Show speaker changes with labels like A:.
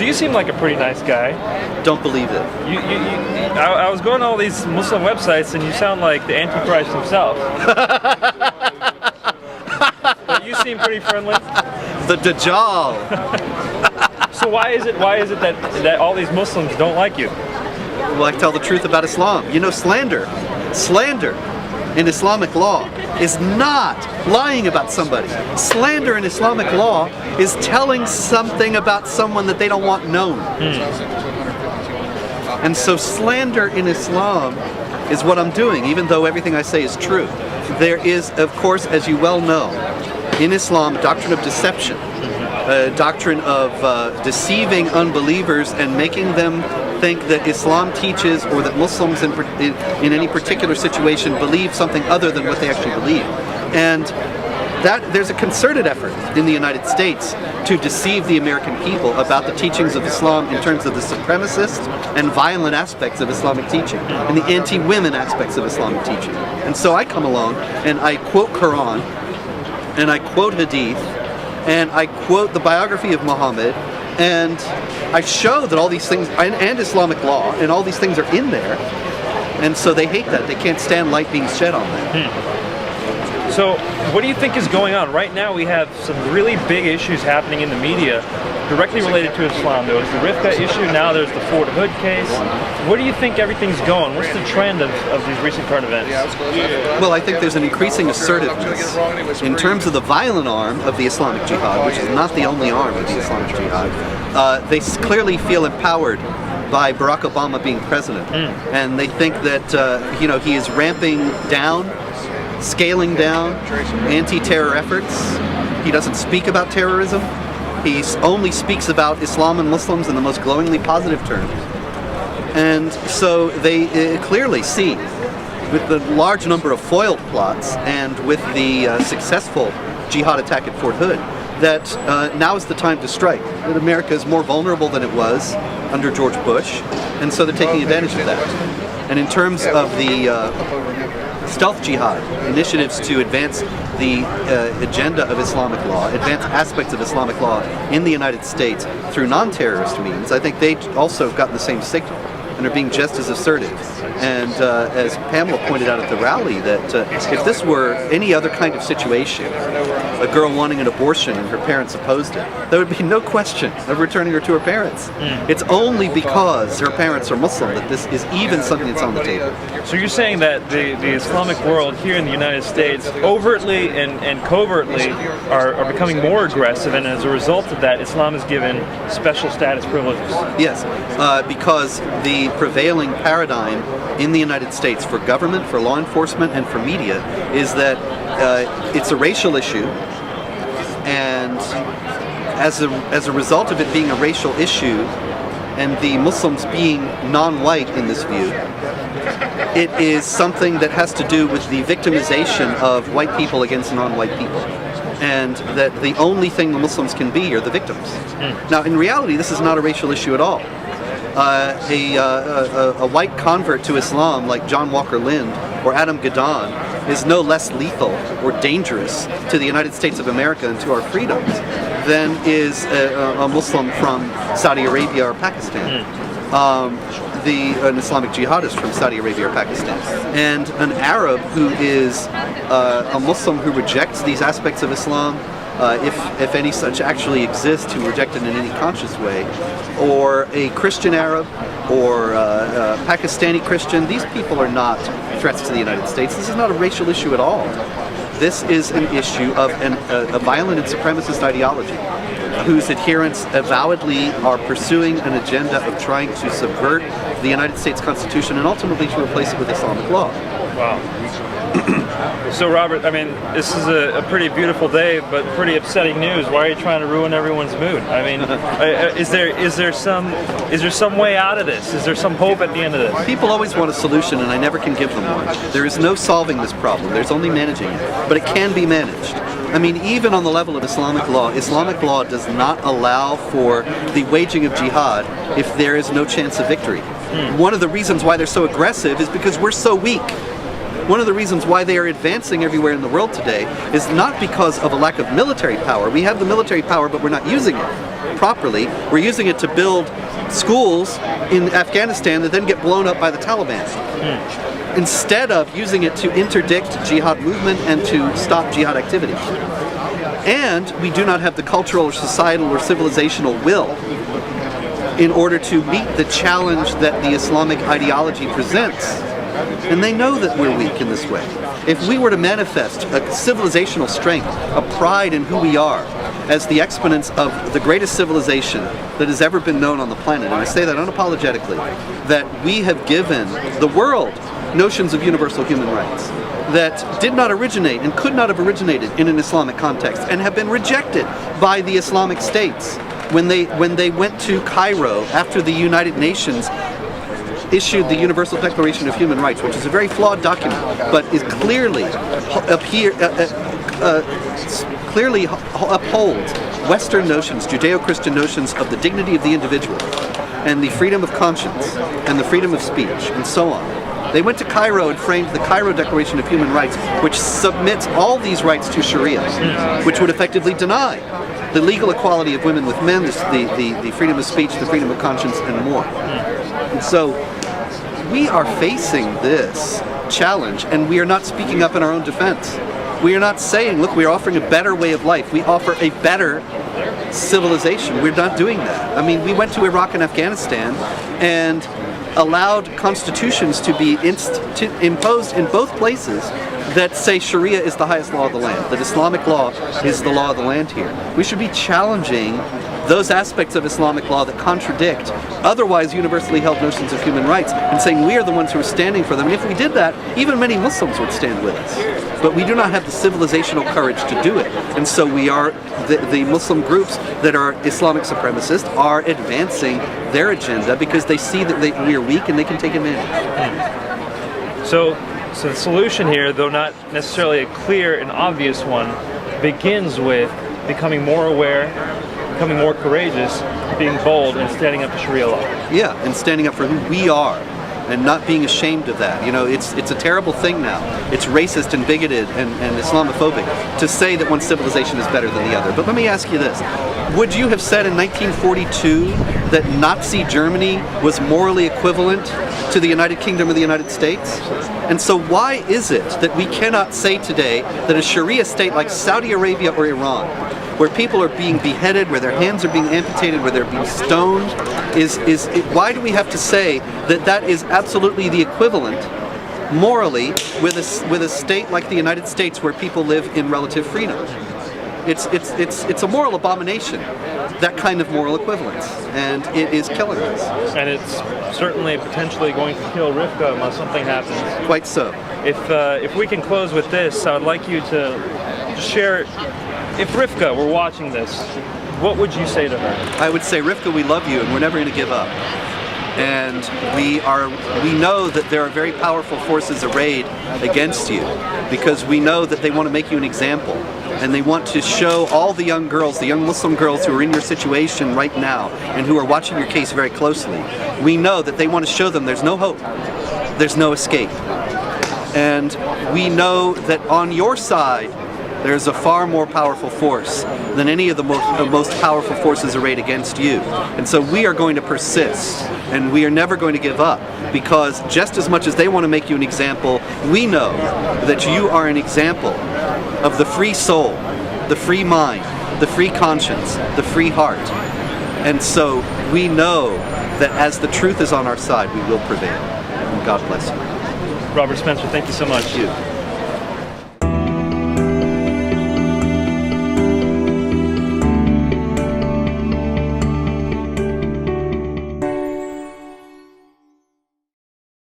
A: So you seem like a pretty nice guy.
B: Don't believe it.
A: I was going to all these Muslim websites, and you sound like the Antichrist himself. But you seem pretty friendly.
B: The Dajjal.
A: So why is it that all these Muslims don't like you?
B: Well, I tell the truth about Islam. You know, slander in Islamic law is not lying about somebody. Slander in Islamic law is telling something about someone that they don't want known. And so slander in Islam is what I'm doing, even though everything I say is true. There is, of course, as you well know, in Islam, a doctrine of deception, a doctrine of deceiving unbelievers and making them think that Islam teaches, or that Muslims in any particular situation believe something other than what they actually believe. And that there's a concerted effort in the United States to deceive the American people about the teachings of Islam in terms of the supremacist and violent aspects of Islamic teaching and the anti-women aspects of Islamic teaching. And so I come along and I quote Quran, and I quote Hadith, and I quote the biography of Muhammad, and I show that all these things, and Islamic law, and all these things are in there, and so they hate that. They can't stand light being shed on that.
A: So what do you think is going on? Right now we have some really big issues happening in the media directly related to Islam. There was the Rifka issue, now there's the Fort Hood case. Where do you think everything's going? What's the trend of these recent current events?
B: Well, I think there's an increasing assertiveness in terms of the violent arm of the Islamic Jihad, which is not the only arm of the Islamic Jihad. They clearly feel empowered by Barack Obama being president, and they think that he is ramping down, scaling down anti-terror efforts. He doesn't speak about terrorism. He only speaks about Islam and Muslims in the most glowingly positive terms. And so they clearly see, with the large number of foiled plots and with the successful jihad attack at Fort Hood, that now is the time to strike. That America is more vulnerable than it was under George Bush, and so they're taking advantage of that. And in terms of the stealth jihad, initiatives to advance the agenda of Islamic law, advance aspects of Islamic law in the United States through non-terrorist means, I think they also have gotten the same signal and are being just as assertive. And as Pamela pointed out at the rally, that if this were any other kind of situation, a girl wanting an abortion and her parents opposed it, there would be no question of returning her to her parents. It's only because her parents are Muslim that this is even something that's on the table.
A: So you're saying that the Islamic world here in the United States overtly and covertly are becoming more aggressive, and as a result of that, Islam is given special status privileges?
B: Yes, because the prevailing paradigm in the United States for government, for law enforcement, and for media is that it's a racial issue, and as a result of it being a racial issue and the Muslims being non-white in this view, it is something that has to do with the victimization of white people against non-white people, and that the only thing the Muslims can be are the victims. Now, in reality, this is not a racial issue at all. A white convert to Islam like John Walker Lind or Adam Gadon is no less lethal or dangerous to the United States of America and to our freedoms than is a Muslim from Saudi Arabia or Pakistan. An Islamic jihadist from Saudi Arabia or Pakistan, and an Arab who is a Muslim who rejects these aspects of Islam, if any such actually exist, who reject it in any conscious way, or a Christian Arab, or a Pakistani Christian. These people are not threats to the United States. This is not a racial issue at all. This is an issue of a violent and supremacist ideology whose adherents avowedly are pursuing an agenda of trying to subvert the United States Constitution and ultimately to replace it with Islamic law.
A: Wow. So Robert, I mean, this is a pretty beautiful day, but pretty upsetting news. Why are you trying to ruin everyone's mood? I mean, is there some way out of this? Is there some hope at the end of this?
B: People always want a solution, and I never can give them one. There is no solving this problem. There's only managing it, but it can be managed. I mean, even on the level of Islamic law does not allow for the waging of jihad if there is no chance of victory. One of the reasons why they're so aggressive is because we're so weak. One of the reasons why they are advancing everywhere in the world today is not because of a lack of military power. We have the military power, but we're not using it properly. We're using it to build schools in Afghanistan that then get blown up by the Taliban. Instead of using it to interdict jihad movement and to stop jihad activity. And we do not have the cultural or societal or civilizational will in order to meet the challenge that the Islamic ideology presents. And they know that we're weak in this way. If we were to manifest a civilizational strength, a pride in who we are, as the exponents of the greatest civilization that has ever been known on the planet, and I say that unapologetically, that we have given the world notions of universal human rights that did not originate and could not have originated in an Islamic context and have been rejected by the Islamic states when they went to Cairo after the United Nations issued the Universal Declaration of Human Rights, which is a very flawed document, but is clearly clearly upholds Western notions, Judeo-Christian notions of the dignity of the individual and the freedom of conscience and the freedom of speech and so on. They went to Cairo and framed the Cairo Declaration of Human Rights, which submits all these rights to Sharia, which would effectively deny the legal equality of women with men, the freedom of speech, the freedom of conscience, and more. And so we are facing this challenge, and we are not speaking up in our own defense. We are not saying, look, we are offering a better way of life. We offer a better civilization. We're not doing that. I mean, we went to Iraq and Afghanistan and allowed constitutions to be imposed in both places that say Sharia is the highest law of the land, that Islamic law is the law of the land here. We should be challenging those aspects of Islamic law that contradict otherwise universally held notions of human rights and saying we are the ones who are standing for them. And if we did that, even many Muslims would stand with us. But we do not have the civilizational courage to do it. And so we are, the Muslim groups that are Islamic supremacists are advancing their agenda because they see that we are weak and they can take advantage.
A: So the solution here, though not necessarily a clear and obvious one, begins with becoming more aware, becoming more courageous, being bold, and standing up to Sharia law.
B: Yeah, and standing up for who we are, and not being ashamed of that. You know, it's a terrible thing now. It's racist and bigoted and Islamophobic to say that one civilization is better than the other. But let me ask you this. Would you have said in 1942 that Nazi Germany was morally equivalent to the United Kingdom or the United States? And so why is it that we cannot say today that a Sharia state like Saudi Arabia or Iran, where people are being beheaded, where their hands are being amputated, where they're being stoned, why do we have to say that that is absolutely the equivalent morally with a state like the United States where people live in relative freedom? It's a moral abomination, that kind of moral equivalence, and it is killing us.
A: And it's certainly potentially going to kill Rivka unless something happens.
B: Quite so.
A: If we can close with this, I would like you to share, if Rivka were watching this, what would you say to her?
B: I would say, Rivka, we love you and we're never going to give up. And we know that there are very powerful forces arrayed against you because we know that they want to make you an example. And they want to show all the young girls, the young Muslim girls who are in your situation right now and who are watching your case very closely. We know that they want to show them there's no hope, there's no escape. And we know that on your side, there's a far more powerful force than any of the most powerful forces arrayed against you. And so we are going to persist, and we are never going to give up, because just as much as they want to make you an example, we know that you are an example of the free soul, the free mind, the free conscience, the free heart. And so we know that as the truth is on our side, we will prevail. And God bless you.
A: Robert Spencer, thank you so much.
B: Thank you.